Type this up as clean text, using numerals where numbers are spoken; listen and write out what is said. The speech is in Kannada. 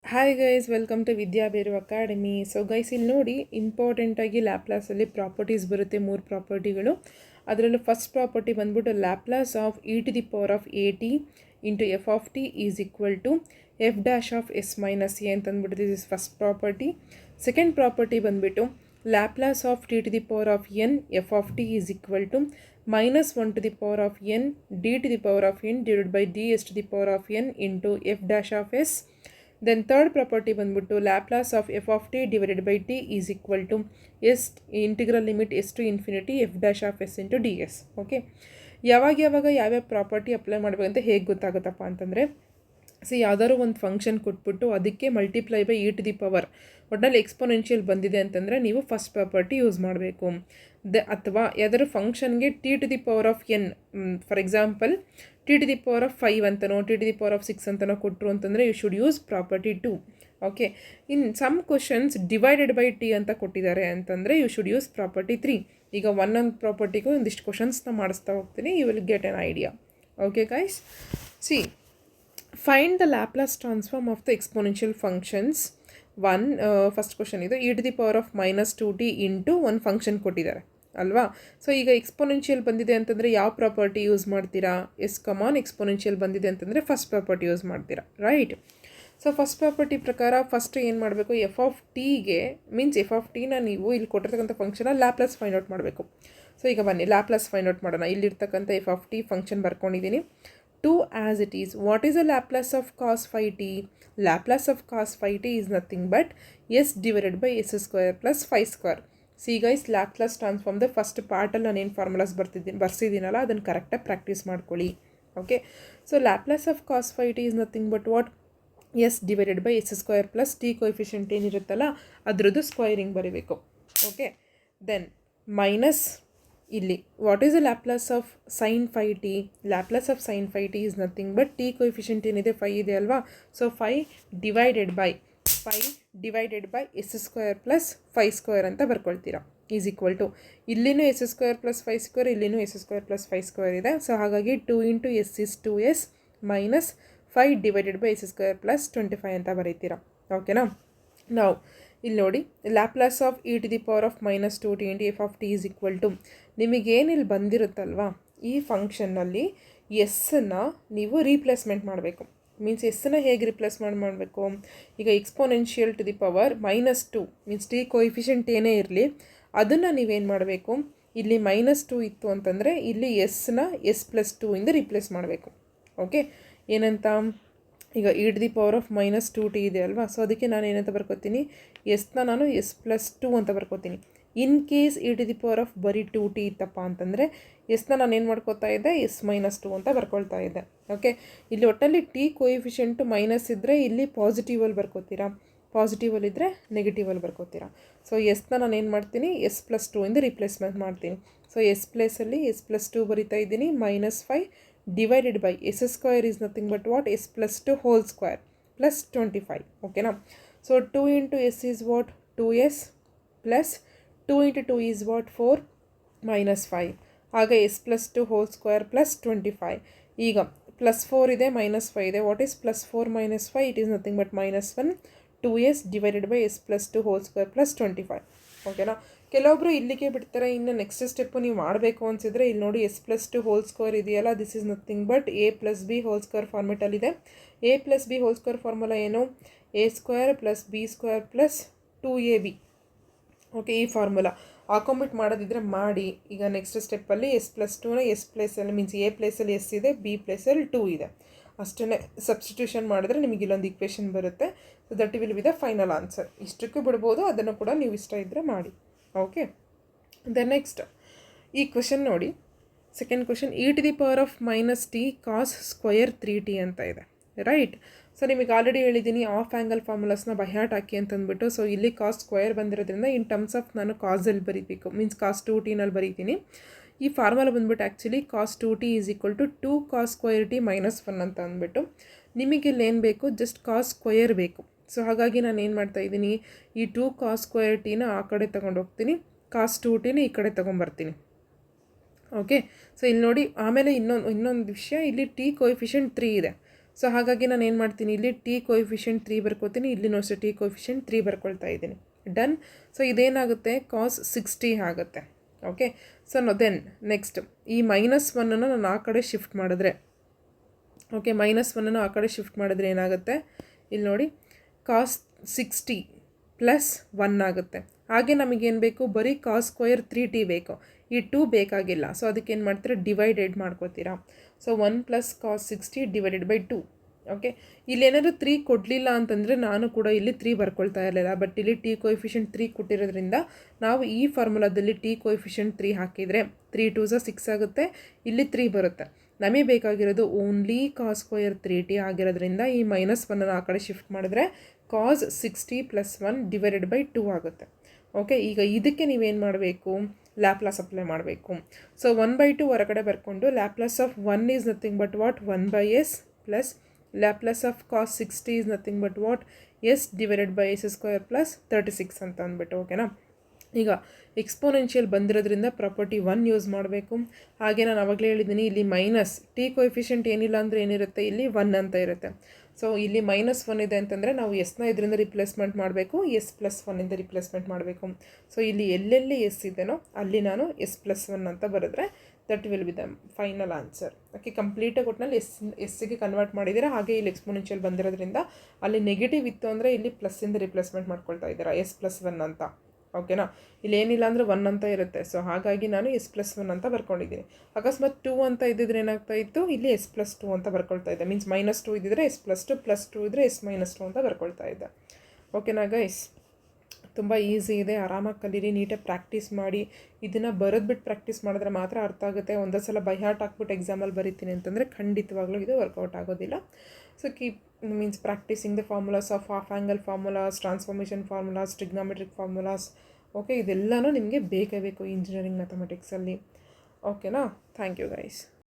ಹಾಯ್ ಗೈಸ್, ವೆಲ್ಕಮ್ ಟು ವಿದ್ಯಾ ಬೇರು ಅಕಾಡೆಮಿ. ಸೊ ಗೈಸ್, ಇಲ್ಲಿ ನೋಡಿ, ಇಂಪಾರ್ಟೆಂಟಾಗಿ ಲ್ಯಾಪ್ಲಾಸಲ್ಲಿ ಪ್ರಾಪರ್ಟೀಸ್ ಬರುತ್ತೆ, 3 ಪ್ರಾಪರ್ಟಿಗಳು. ಅದರಲ್ಲೂ ಫಸ್ಟ್ ಪ್ರಾಪರ್ಟಿ ಬಂದ್ಬಿಟ್ಟು Laplace of E to the power of A T into F of T is equal to F dash of S minus A ಅಂತ ಅಂದ್ಬಿಟ್ಟು this is first property. Second property ಬಂದ್ಬಿಟ್ಟು Laplace of T to the power of N F of T is equal to minus 1 to the power of n d to the power of n divided by ds to the power of n into f dash of s. Then third property ಬಂದ್ಬಿಟ್ಟು Laplace of f of t divided by t is equal to s integral limit s to infinity f dash of s into ds. Okay, ಯಾವ್ಯಾವ ಪ್ರಾಪರ್ಟಿ ಅಪ್ಲೈ ಮಾಡಬೇಕಂತ ಹೇಗೆ ಗೊತ್ತಾಗುತ್ತಪ್ಪ ಅಂತಂದರೆ, ಯಾವ್ದಾದ್ರು ಒಂದು ಫಂಕ್ಷನ್ ಕೊಟ್ಬಿಟ್ಟು ಅದಕ್ಕೆ multiply by E to the power, ಒಟ್ಟಲ್ಲಿ ಎಕ್ಸ್ಪೊನೆನ್ಷಿಯಲ್ ಬಂದಿದೆ ಅಂತಂದರೆ ನೀವು ಫಸ್ಟ್ ಪ್ರಾಪರ್ಟಿ ಯೂಸ್ ಮಾಡಬೇಕು. ಅಥವಾ ಯಾವ್ದಾದ್ರು ಫಂಕ್ಷನ್ಗೆ T to the power of N, for example T to the power of 5 ಅಂತನೋ T to the power of 6 ಅಂತನೋ ಕೊಟ್ಟರು ಅಂತಂದರೆ you should use property 2. Okay, in some questions divided by T ಅಂತ ಕೊಟ್ಟಿದ್ದಾರೆ ಅಂತಂದರೆ ಯು ಶುಡ್ ಯೂಸ್ ಪ್ರಾಪರ್ಟಿ 3. ಈಗ ಒಂದೊಂದು ಪ್ರಾಪರ್ಟಿಗೂ ಒಂದಿಷ್ಟು ಕ್ವಶನ್ಸ್ನ ಮಾಡಿಸ್ತಾ ಹೋಗ್ತೀನಿ, you will get an idea. Okay guys, see find the Laplace transform of the exponential functions. First question ಇದು, E to the power of -2t into ಒಂದು ಫಂಕ್ಷನ್ ಕೊಟ್ಟಿದ್ದಾರೆ ಅಲ್ವಾ. ಸೊ ಈಗ ಎಕ್ಸ್ಪೊನೆನ್ಷಿಯಲ್ ಬಂದಿದೆ ಅಂತಂದರೆ ಯಾವ ಪ್ರಾಪರ್ಟಿ ಯೂಸ್ ಮಾಡ್ತೀರಾ? ಎಸ್ ಕಮಾನ್, ಎಕ್ಸ್ಪೊನೆನ್ಷಿಯಲ್ ಬಂದಿದೆ ಅಂತಂದರೆ ಫಸ್ಟ್ ಪ್ರಾಪರ್ಟಿ ಯೂಸ್ ಮಾಡ್ತೀರಾ, ರೈಟ್? ಸೊ ಫಸ್ಟ್ ಪ್ರಾಪರ್ಟಿ ಪ್ರಕಾರ ಫಸ್ಟ್ ಏನು ಮಾಡಬೇಕು, ಎಫ್ ಆಫ್ ಟಿಗೆ ಮೀನ್ಸ್ ಎಫ್ ಆಫ್ ಟಿನ ನೀವು ಇಲ್ಲಿ ಕೊಟ್ಟಿರ್ತಕ್ಕಂಥ ಫಂಕ್ಷನಲ್ಲಿ ಲ್ಯಾಪ್ಲಾಸ್ ಫೈಂಡ್ ಔಟ್ ಮಾಡಬೇಕು. ಸೊ ಈಗ ಬನ್ನಿ ಲ್ಯಾಪ್ಲಾಸ್ ಫೈಂಡ್ ಔಟ್ ಮಾಡೋಣ. ಇಲ್ಲಿರ್ತಕ್ಕಂಥ ಎಫ್ ಆಫ್ ಟಿ ಫಂಕ್ಷನ್ ಬರ್ಕೊಂಡಿದ್ದೀನಿ. 2 as it is. What is the Laplace of cos phi t? Laplace of cos phi t is nothing but s divided by s square plus phi square. See guys, Laplace transform the first part ಅಲ್ಲಿ ನಾನೇನು ಫಾರ್ಮುಲಾಸ್ ಬರ್ಸಿದ್ದೀನಲ್ಲ ಅದನ್ನು ಕರೆಕ್ಟಾಗಿ ಪ್ರಾಕ್ಟೀಸ್ ಮಾಡ್ಕೊಳ್ಳಿ. Okay, so Laplace of cos phi T is nothing but what, S divided by S square plus T coefficient ಏನಿರುತ್ತಲ್ಲ ಅದರದ್ದು ಸ್ಕ್ವೈರಿಂಗ್ ಬರೀಬೇಕು. ಓಕೆ, ದೆನ್ ಮೈನಸ್ ಇಲ್ಲಿ what is the Laplace of sine phi T? Laplace of sine phi T is nothing but T coefficient ಏನಿದೆ 5 ಇದೆ ಅಲ್ವಾ. So 5 divided by S square plus phi square ಅಂತ ಬರ್ಕೊಳ್ತೀರಾ, ಈಸ್ ಈಕ್ವಲ್ ಟು ಇಲ್ಲಿನೂ S square plus phi square, ಇಲ್ಲಿನೂ S square plus phi square ಇದೆ. ಸೊ ಹಾಗಾಗಿ 2 into S is 2s minus 5 divided by S square plus 25 ಅಂತ ಬರೀತೀರಾ. ಓಕೆನಾ? ನಾವು ಇಲ್ಲಿ ನೋಡಿ, Laplace of E to the power of -2t into F of T is equal to, ನಿಮಗೇನಿಲ್ಲಿ ಬಂದಿರುತ್ತಲ್ವಾ ಈ ಫಂಕ್ಷನ್ನಲ್ಲಿ ಎಸ್ಸನ್ನು ನೀವು ರೀಪ್ಲೇಸ್ಮೆಂಟ್ ಮಾಡಬೇಕು. ಮೀನ್ಸ್ ಎಸ್ಸನ್ನು ಹೇಗೆ ರಿಪ್ಲೇಸ್ ಮಾಡಬೇಕು, ಈಗ exponential to the power -2 means T coefficient ಏನೇ ಇರಲಿ ಅದನ್ನು ನೀವೇನು ಮಾಡಬೇಕು, ಇಲ್ಲಿ -2 ಇತ್ತು ಅಂತಂದರೆ ಇಲ್ಲಿ ಎಸ್ನ s+2 ಇಂದ ರಿಪ್ಲೇಸ್ ಮಾಡಬೇಕು. ಓಕೆ, ಏನಂತ, ಈಗ E to the power of -2t ಇದೆ ಅಲ್ವಾ. ಸೊ ಅದಕ್ಕೆ ನಾನು ಏನಂತ ಬರ್ಕೋತೀನಿ, ಎಸ್ನ ನಾನು s+2 ಅಂತ ಬರ್ಕೋತೀನಿ. In case E to the power of ಬರೀ 2t ಇತ್ತಪ್ಪ ಅಂತಂದರೆ ಎಸ್ನ ನಾನು ಏನು ಮಾಡ್ಕೋತಾ ಇದ್ದೆ, s-2 ಅಂತ ಬರ್ಕೊಳ್ತಾ ಇದ್ದೆ. ಓಕೆ, ಇಲ್ಲಿ ಒಟ್ಟಲ್ಲಿ ಟಿ ಕೋಎಫಿಷಿಯಂಟು ಮೈನಸ್ ಇದ್ದರೆ ಇಲ್ಲಿ ಪಾಸಿಟಿವಲ್ಲಿ ಬರ್ಕೋತೀರಾ, ಪಾಸಿಟಿವಲ್ಲಿ ಇದ್ದರೆ ನೆಗೆಟಿವಲ್ಲಿ ಬರ್ಕೋತೀರಾ. ಸೊ ಎಸ್ನ ನಾನು ಏನು ಮಾಡ್ತೀನಿ, s+2 ಇಂದ ರಿಪ್ಲೇಸ್ಮೆಂಟ್ ಮಾಡ್ತೀನಿ. ಸೊ ಎಸ್ ಪ್ಲೇಸಲ್ಲಿ s+2 ಬರಿತಾ ಇದ್ದೀನಿ, -5 divided by S square is nothing but what, s+2 whole square plus 25. ಓಕೆನಾ? So 2 into S is what, 2s plus 2 into 2 is what, 4 -5. ಆಗ s+2 ಹೋಲ್ ಸ್ಕ್ವೇರ್ ಪ್ಲಸ್ 25. ಈಗ +4 ಇದೆ -5 ಇದೆ, what is +4 -5, it is nothing but -1. 2s divided by s+2 whole square plus 25. ಓಕೆನಾ? ಕೆಲವೊಬ್ಬರು ಇಲ್ಲಿಗೆ ಬಿಡ್ತಾರೆ. ಇನ್ನು ನೆಕ್ಸ್ಟ್ ಸ್ಟೆಪ್ಪು ನೀವು ಮಾಡಬೇಕು ಅನಿಸಿದರೆ ಇಲ್ಲಿ ನೋಡಿ, s+2 ಹೋಲ್ ಸ್ಕ್ವೇರ್ ಇದೆಯಲ್ಲ, this is nothing but a + b whole square ಫಾರ್ಮೆಟಲ್ಲಿದೆ. a + b whole square formula ಏನು, a² + b² + 2ab. ಓಕೆ, ಈ ಫಾರ್ಮುಲಾ ಹಾಕೊಂಬಿಟ್ಟು ಮಾಡೋದಿದ್ರೆ ಮಾಡಿ. ಈಗ ನೆಕ್ಸ್ಟ್ ಸ್ಟೆಪ್ಪಲ್ಲಿ s+2ನ ಎಸ್ ಪ್ಲೇಸಲ್ಲಿ ಮೀನ್ಸ್ ಎ ಪ್ಲೇಸಲ್ಲಿ ಎಸ್ ಇದೆ, ಬಿ ಪ್ಲೇಸಲ್ಲಿ 2 ಇದೆ, ಅಷ್ಟೇ ಸಬ್ಸ್ಟಿಟ್ಯೂಷನ್ ಮಾಡಿದ್ರೆ ನಿಮಗೆ ಇಲ್ಲೊಂದು ಇಕ್ವೇಷನ್ ಬರುತ್ತೆ. So that will be the final answer. ಇಷ್ಟಕ್ಕೂ ಬಿಡ್ಬೋದು, ಅದನ್ನು ಕೂಡ ನೀವು ಇಷ್ಟ ಇದ್ದರೆ ಮಾಡಿ. ಓಕೆ, ದ ನೆಕ್ಸ್ಟ್ ಈ ಕ್ವೆಶನ್ ನೋಡಿ, second question, E to the power of -t cos square 3t ಅಂತ ಇದೆ, ರೈಟ್? ಸೊ ನಿಮಗೆ ಆಲ್ರೆಡಿ ಹೇಳಿದ್ದೀನಿ ಆಫ್ ಆ್ಯಂಗಲ್ ಫಾರ್ಮುಲಾಸ್ನ ಬಹ್ಯಾಟ್ ಹಾಕಿ ಅಂತಂದ್ಬಿಟ್ಟು. ಸೊ ಇಲ್ಲಿ ಕಾಸ್ ಸ್ಕ್ವಯರ್ ಬಂದಿರೋದ್ರಿಂದ ಇನ್ ಟರ್ಮ್ಸ್ ಆಫ್ ನಾನು ಕಾಸಲ್ಲಿ ಬರೀಬೇಕು, ಮೀನ್ಸ್ ಕಾಸ್ 2tನಲ್ಲಿ ಬರೀತೀನಿ. ಈ ಫಾರ್ಮುಲಾ ಬಂದ್ಬಿಟ್ಟು actually cos 2t is equal to 2 cos square t -1 ಅಂತ ಅಂದ್ಬಿಟ್ಟು. ನಿಮಗೆ ಇಲ್ಲಿ ಏನು ಬೇಕು, ಜಸ್ಟ್ ಕಾಸ್ ಸ್ಕ್ವಯರ್ ಬೇಕು. ಸೊ ಹಾಗಾಗಿ ನಾನು ಏನು ಮಾಡ್ತಾಯಿದ್ದೀನಿ, ಈ 2 ಕಾಸ್ ಸ್ಕ್ವಯರ್ ಟಿನ ಆ ಕಡೆ ತೊಗೊಂಡು ಹೋಗ್ತೀನಿ, ಕಾಸ್ 2tನ ಈ ಕಡೆ ತೊಗೊಂಬರ್ತೀನಿ. ಓಕೆ, ಸೊ ಇಲ್ಲಿ ನೋಡಿ, ಆಮೇಲೆ ಇನ್ನೊಂದು ವಿಷಯ, ಇಲ್ಲಿ ಟಿ ಕೋಎಫಿಷಿಯಂಟ್ 3 ಇದೆ. ಸೊ ಹಾಗಾಗಿ ನಾನು ಏನು ಮಾಡ್ತೀನಿ, ಇಲ್ಲಿ ಟಿ ಕೋಎಫಿಷಿಯಂಟ್ 3 ಬರ್ಕೋತೀನಿ, ಇಲ್ಲಿನೂ ಅಷ್ಟೇ ಟಿ ಕೋಎಫಿಷಿಯಂಟ್ 3 ಬರ್ಕೊಳ್ತಾ ಇದ್ದೀನಿ. ಡನ್. ಸೊ ಇದೇನಾಗುತ್ತೆ, ಕಾಸ್ 60 ಆಗುತ್ತೆ. ಓಕೆ, ಸೊ ದೆನ್ ನೆಕ್ಸ್ಟ್ ಈ -1 ನಾನು ಆ ಕಡೆ ಶಿಫ್ಟ್ ಮಾಡಿದ್ರೆ, ಓಕೆ, -1 ಆ ಕಡೆ ಶಿಫ್ಟ್ ಮಾಡಿದ್ರೆ ಏನಾಗುತ್ತೆ, ಇಲ್ಲಿ ನೋಡಿ ಕಾಸ್ 60 ಪ್ಲಸ್ 1 ಆಗುತ್ತೆ. ಹಾಗೆ ನಮಗೇನು ಬೇಕು, ಬರೀ ಕಾಸ್ ಸ್ಕ್ವಯರ್ 3t ಬೇಕು, ಈ 2 ಬೇಕಾಗಿಲ್ಲ. ಸೊ ಅದಕ್ಕೆ ಏನು ಮಾಡ್ತೀರಾ, ಡಿವೈಡೆಡ್ ಮಾಡ್ಕೋತೀರಾ. So 1 + cos 60 / 2. ಓಕೆ, ಇಲ್ಲೇನಾದರೂ 3 ಕೊಡಲಿಲ್ಲ ಅಂತಂದರೆ ನಾನು ಕೂಡ ಇಲ್ಲಿ 3 ಬರ್ಕೊಳ್ತಾ ಇರಲಿಲ್ಲ. ಬಟ್ ಇಲ್ಲಿ ಟಿ ಕೋಎಫಿಷಿಯಂಟ್ 3 ಕೊಟ್ಟಿರೋದ್ರಿಂದ ನಾವು ಈ ಫಾರ್ಮುಲಾದಲ್ಲಿ ಟಿ ಕೋಎಫಿಷಿಯಂಟ್ 3 ಹಾಕಿದರೆ 3 2 6 ಆಗುತ್ತೆ, ಇಲ್ಲಿ 3 ಬರುತ್ತೆ. ನಮಗೆ ಬೇಕಾಗಿರೋದು ಓನ್ಲಿ ಕಾಸ್ ಸ್ಕ್ವಯರ್ 3t ಆಗಿರೋದ್ರಿಂದ ಈ -1 ಆ ಕಡೆ ಶಿಫ್ಟ್ ಮಾಡಿದ್ರೆ ಕಾಸ್ 60 + 1 / 2 ಆಗುತ್ತೆ. ಓಕೆ, ಈಗ ಇದಕ್ಕೆ ನೀವೇನು ಮಾಡಬೇಕು, ಲ್ಯಾಪ್ಲಾಸ್ ಅಪ್ಲೈ ಮಾಡಬೇಕು. ಸೊ 1/2 ಹೊರಗಡೆ ಬರ್ಕೊಂಡು Laplace of 1 is nothing but what 1/s plus Laplace of cos 60 is nothing but what s / s² plus 36 ಅಂತ ಅಂದ್ಬಿಟ್ಟು. ಓಕೆನಾ, ಈಗ ಎಕ್ಸ್ಪೋನೆನ್ಷಿಯಲ್ ಬಂದಿರೋದ್ರಿಂದ ಪ್ರಾಪರ್ಟಿ 1 ಯೂಸ್ ಮಾಡಬೇಕು. ಹಾಗೆ ನಾನು ಆವಾಗಲೇ ಹೇಳಿದ್ದೀನಿ, ಇಲ್ಲಿ ಮೈನಸ್ ಟಿ ಕೋಎಫಿಷಿಯಂಟ್ ಏನಿಲ್ಲ ಅಂದರೆ ಏನಿರುತ್ತೆ, ಇಲ್ಲಿ 1 ಅಂತ ಇರುತ್ತೆ. ಸೊ ಇಲ್ಲಿ -1 ಇದೆ ಅಂತಂದರೆ ನಾವು ಎಸ್ನ ಇದರಿಂದ ರಿಪ್ಲೇಸ್ಮೆಂಟ್ ಮಾಡಬೇಕು, s+1 ರಿಪ್ಲೇಸ್ಮೆಂಟ್ ಮಾಡಬೇಕು. ಸೊ ಇಲ್ಲಿ ಎಲ್ಲೆಲ್ಲಿ ಎಸ್ ಇದೆನೋ ಅಲ್ಲಿ ನಾನು s+1 ಅಂತ ಬರೆದ್ರೆ that will be the final answer. Okay, ಕಂಪ್ಲೀಟಾಗಿ ಒಟ್ಟಿನಲ್ಲಿ ಎಸ್ಸಿಗೆ ಕನ್ವರ್ಟ್ ಮಾಡಿದ್ದೀರಾ. ಹಾಗೆ ಇಲ್ಲಿ ಎಕ್ಸ್ಪೋನೆನ್ಷಿಯಲ್ ಬಂದಿರೋದ್ರಿಂದ ಅಲ್ಲಿ ನೆಗೆಟಿವ್ ಇತ್ತು ಅಂದರೆ ಇಲ್ಲಿ ಪ್ಲಸ್ಸಿಂದ ರಿಪ್ಲೇಸ್ಮೆಂಟ್ ಮಾಡ್ಕೊಳ್ತಾ ಇದ್ದೀರಾ, s+1 ಅಂತ. ಓಕೆನಾ, ಇಲ್ಲಿ ಏನಿಲ್ಲ ಅಂದರೆ 1 ಅಂತ ಇರುತ್ತೆ. ಸೊ ಹಾಗಾಗಿ ನಾನು s+1 ಅಂತ ಬರ್ಕೊಂಡಿದ್ದೀನಿ. ಅಕಸ್ಮಾತ್ 2 ಅಂತ ಇದ್ದಿದ್ರೆ ಏನಾಗ್ತಾ ಇತ್ತು, ಇಲ್ಲಿ s+2 ಅಂತ ಬರ್ಕೊಳ್ತಾ ಇದ್ದೆ. ಮೀನ್ಸ್ -2 ಇದ್ದಿದ್ರೆ s+2 +2 ಇದ್ದರೆ s-2 ಅಂತ ಬರ್ಕೊಳ್ತಾ ಇದ್ದೆ. ಓಕೆನಾ ಗೈಸ್, ತುಂಬ ಈಸಿ ಇದೆ, ಆರಾಮಾಗಿ ಕಲೀರಿ, ನೀಟಾಗಿ ಪ್ರಾಕ್ಟೀಸ್ ಮಾಡಿ. ಇದನ್ನು ಬರೆದ್ಬಿಟ್ಟು ಪ್ರಾಕ್ಟೀಸ್ ಮಾಡಿದ್ರೆ ಮಾತ್ರ ಅರ್ಥ ಆಗುತ್ತೆ. ಒಂದೇ ಸಲ ಬೈ ಹಾರ್ಟ್ ಹಾಕ್ಬಿಟ್ಟು ಎಕ್ಸಾಮಲ್ಲಿ ಬರೀತೀನಿ ಅಂತಂದರೆ ಖಂಡಿತವಾಗ್ಲೂ ಇದು ವರ್ಕೌಟ್ ಆಗೋದಿಲ್ಲ. So keep means practicing the formulas of half angle formulas, transformation formulas, trigonometric formulas. Okay, ಇದೆಲ್ಲನೂ ನಿಮಗೆ ಬೇಕೇ ಬೇಕು ಇಂಜಿನಿಯರಿಂಗ್ ಮ್ಯಾಥಮೆಟಿಕ್ಸಲ್ಲಿ. ಓಕೆನಾ, ಥ್ಯಾಂಕ್ ಯು ಗೈಸ್.